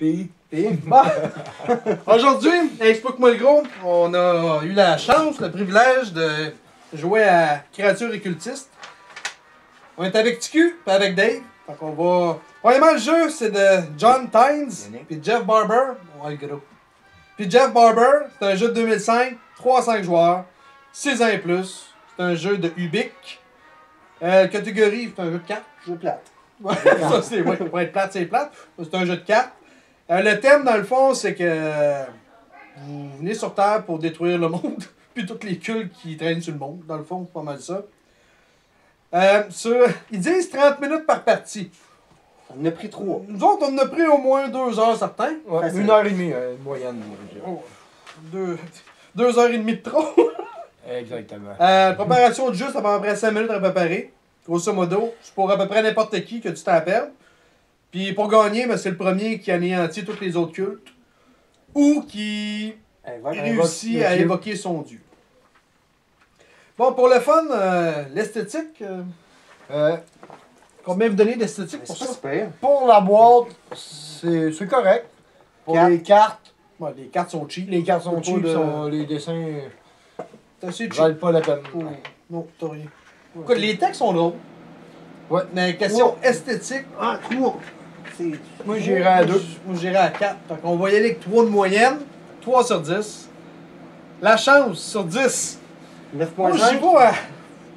Bon. Aujourd'hui, explique-moi le gros, on a eu la chance, le privilège de jouer à Créatures et Cultistes. On est avec TQ et avec Dave. Donc on va. Premièrement, le jeu, c'est de John Tynes puis Jeff Barber. Ouais, le gros. Puis Jeff Barber, c'est un jeu de 2005, 3 à 5 joueurs, 6 ans et plus. C'est un jeu de Ubik. Catégorie, c'est un jeu de cartes. Jeu plate. Ouais, ça c'est, ouais, pour être plate, c'est plate. C'est un jeu de cartes. Le thème, dans le fond, c'est que vous venez sur Terre pour détruire le monde, puis toutes les cultes qui traînent sur le monde. Dans le fond, c'est pas mal ça. Ils disent 30 minutes par partie. On en a pris 3. Nous autres, on en a pris au moins 2 heures, certains. Ouais, 1h30, une moyenne. Oh, 2 heures et demie de trop. Exactement. Préparation de jeu, ça prend à peu près 5 minutes à préparer. Grosso modo, c'est pour à peu près n'importe qui que tu t'en perds. Puis pour gagner, ben, c'est le premier qui anéantit tous les autres cultes. Ou qui réussit à évoquer son dieu. Bon, pour le fun, l'esthétique. Combien vous donnez d'esthétique pour ça? Pour la boîte, c'est correct. Pour les cartes, Ouais, les cartes sont cheap. les cartes sont cheap, les dessins C'est assez cheap. valent pas la peine. Oh, non, t'as rien. Écoute, les textes sont drôles. Ouais. Mais question esthétique. Ah, 3. Moi, j'irais à 2. Moi, j'irais à 4. Donc, on va y aller avec 3 de moyenne. 3 sur 10. La chance sur 10. Moi, j'y 9.5. vais à.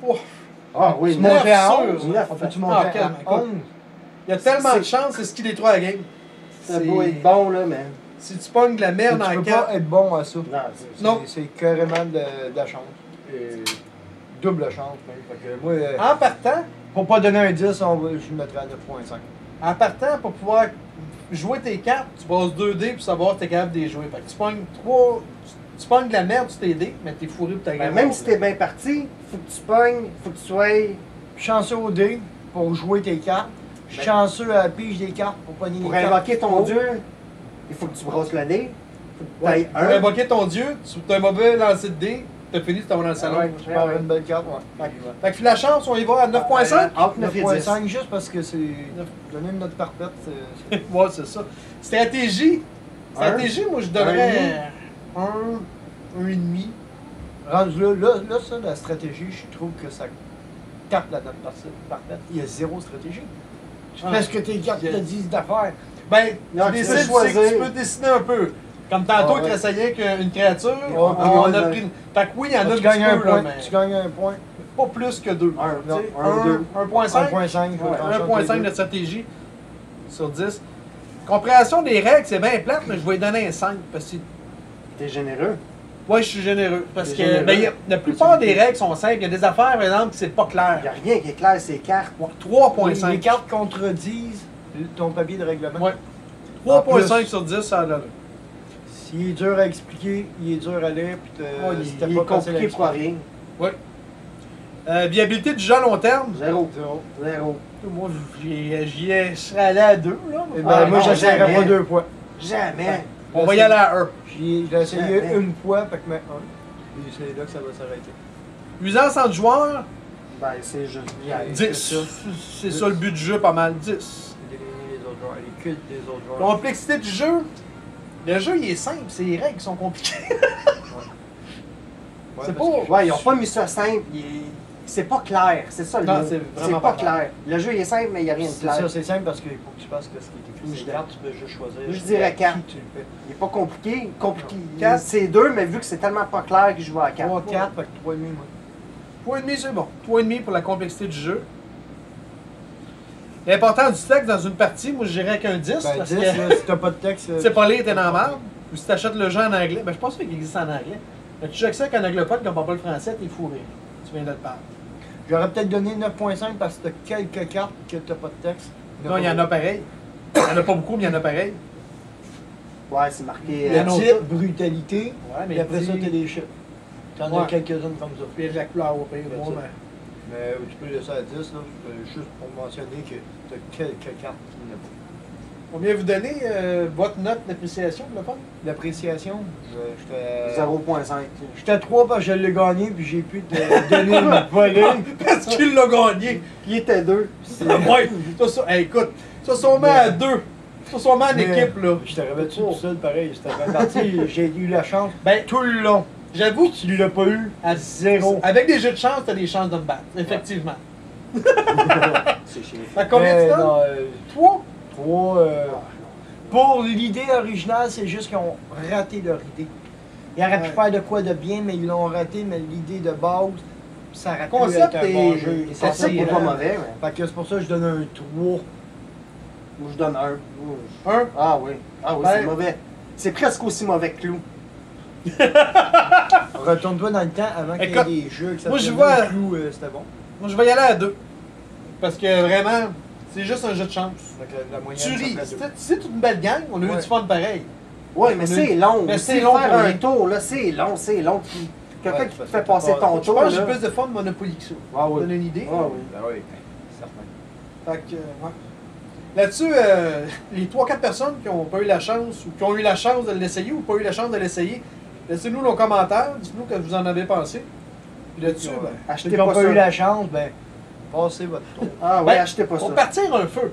Oh, Ah oui, Tu montes à 9 11. sur 9. On peut-tu Ah, monter calme, à écoute. 11? il y a tellement de chance, c'est ce qui détruit la game. Ça doit être bon, là, mais. Si tu pognes de la merde Tu en peux 4. pas être bon à ça. Non. C'est carrément de la chance. Double chance, même. Fait que moi, En partant, pour pas donner un 10, je mettrais à 9.5. En partant, pour pouvoir jouer tes cartes, tu passes 2 dés pour savoir si t'es capable de les jouer. Fait que tu pognes 3. Tu pognes de la merde sur tes dés, mais t'es fourré pour ta game. Même si t'es bien parti, faut que tu pognes, faut que tu sois. Chanceux au dé pour jouer tes cartes. Chanceux à la pige des cartes pour pogner Pour les cartes. invoquer ton dieu, il faut que tu brosses le dé. Faut que tu ailles Pour un. invoquer ton dieu, tu as un mauvais lancer de dés, t'as fini, tu t'en vas dans le salon. Ouais, Tu prends une belle carte, ouais. Fait que la chance, on y va à 9.5? Entre 9 et 10. 9.5 juste parce que c'est. Donner une note parfaite, c'est. Ouais, c'est ça. Stratégie. Stratégie, moi je donnerais un 1,5. Rendu là, ça, la stratégie, je trouve que ça tape la note parfaite. Il y a 0 stratégie. Tu fais ce que tes cartes te disent d'affaire. Ben, Non, tu tu décides, peux c'est choisir. que tu peux dessiner un peu. Comme tantôt, Ah, tu ouais. essayais qu'une créature, Ouais, on ouais, a ouais. pris une. Fait que oui, il y en a un Tu petit gagnes un peu, là, point. mais Tu gagnes un point. pas plus que 2. Un, Non, tu sais, un, deux. 1.5? 1.5. 1.5 de stratégie sur 10. Compréhension des règles, c'est bien plate, mais je vais lui donner un 5. Parce que, T'es généreux. ouais, je suis généreux. Parce T'es que généreux. ben, la plupart des règles sont simples. Il y a des affaires, par exemple, que c'est pas Il n'y a clair. rien qui est clair, c'est cartes. Ouais, Les 3.5. cartes contredisent ton papier de règlement. Ouais. En 3.5 plus. sur 10, ça a l'air. S'il est dur à expliquer, il est dur à lire, puis si t'as Il pas est facile à compliqué pour expliquer. rien. Viabilité du jeu à long terme. 0. 0. 0. Moi, je serais allé à 2. Là. Eh ben, Ah, moi, non, j'essaierai jamais. pas 2 fois. Jamais. On va y aller à 1. J'ai essayé Jamais. une fois, fait que maintenant 1. Et c'est là que ça va s'arrêter. Usance entre joueurs, Ben, c'est juste. 10. C'est ça le but du jeu, pas mal. 10. D'éliminer les autres joueurs, les cultes des autres joueurs. Complexité du jeu. Le jeu, il est simple. C'est les règles qui sont compliquées. Ouais, c'est parce pas- que- Ouais, ils ont pas mis ça simple. C'est pas clair. C'est ça le Non, mot. c'est C'est vraiment pas pas clair. clair. Le jeu il est simple, mais il n'y a rien de C'est ça, clair. c'est simple parce qu'il faut que tu fasses ce qui est écrit Je sur les cartes, tu peux juste choisir. je dirais qui quatre. tu le fais. Il est pas compliqué. Compliqué. Quatre. C'est 2, mais vu que c'est tellement pas clair qu'il joue à 4. 3, 4, fait que 3,5 moi. 3,5, c'est bon. 3,5 pour la complexité du jeu. L'important du texte dans une partie, moi je dirais avec un 10. Ben, parce 10, que là, si t'as pas de texte. tu sais pas lire, t'es dans la merde. Ou si t'achètes le jeu en anglais, ben je pense pas qu'il existe en anglais. Mais tu checkes ça avec un anglophone qui comprend pas le français, t'es fourré. Tu viens de te parler. J'aurais peut-être donné 9.5 parce que t'as quelques cartes que t'as pas de texte. Non, il y en a pareil. Il y en a pas beaucoup, mais il y en a pareil. Ouais, c'est marqué. Le non, type, brutalité, Ouais, et après dis- ça, t'as des chiffres. T'en Ouais. as quelques-unes comme ça. Puis la couleur au pire, C'est moi, ça. mais. Mais tu peux laisser à 10, là, juste pour mentionner que t'as quelques cartes qui n'ont pas. Combien vous donnez votre note d'appréciation pour le fun? L'appréciation, j'étais. 0.5. J'étais 3 parce que je l'ai gagné, puis j'ai pu te donner une volée. Parce qu'il l'a gagné! Il était 2. Ouais! Ça, hey, écoute, ça, si on met à 2, Faut sûrement en Mais- équipe, là. Je t'aurais battu tout seul, pareil. J'étais bien parti. J'ai eu la chance Ben, tout le long. j'avoue que Tu l'as pas eu à zéro. avec des jeux de chance, t'as des chances de me battre. Effectivement. C'est chiant. Fait combien Mais tu donnes? non, 3? 3. Pour l'idée originale, c'est juste qu'ils ont raté leur idée. Ils auraient pu Ouais. faire de quoi de bien, mais ils l'ont raté. Mais l'idée de base, ça aurait pu Concept être un est- bon jeu. est Le C'est concept pas est pas vraiment- mauvais, mais. Fait que c'est pour ça que je donne un 3. Moi, je donne un. 1? Ah oui. Ah oui, Ben- c'est mauvais. C'est presque aussi mauvais que Clou. Retourne-toi dans le temps avant qu'il y ait Écoute, des jeux que ça moi, te je donne vois- un clou, c'était bon. Moi, je vais y aller à 2. Parce que vraiment, c'est juste un jeu de chance. Fait que la moyenne, Tu ça ris. ferait deux. C'est toute une belle gang. On a eu Ouais. du fun pareil. Ouais, mais c'est long. Mais Aussi, c'est long faire pour un rien. tour, là, c'est long, c'est long. Quelqu'un Ouais, qui te parce fait que passer t'as pas- ton Je tour, pense que j'ai là. plus de fun de Monopoly que ça. Ah Pour oui. donner une idée. Ah oui. Ben oui, ben, certain. Fait que, ouais. Là-dessus, les 3-4 personnes qui n'ont pas eu la chance, ou qui ont eu la chance de l'essayer, ou pas eu la chance de l'essayer, laissez-nous nos commentaires, dites-nous que vous en avez pensé. Puis là-dessus, Ouais. ben, Ceux Achetez qui n'ont pas pas ça. eu la chance, ben, passez votre tour. Ah oui, Ben, achetez pas ça. pour partir un feu,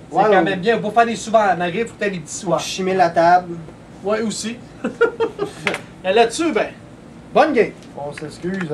c'est Ouais, quand ouais. même bien. Pour faire des souvenirs, malgré, il faut que tu aies des petits Pour soirs. chimer la table. Ouais, aussi. Et là-dessus, ben, bonne game. On s'excuse.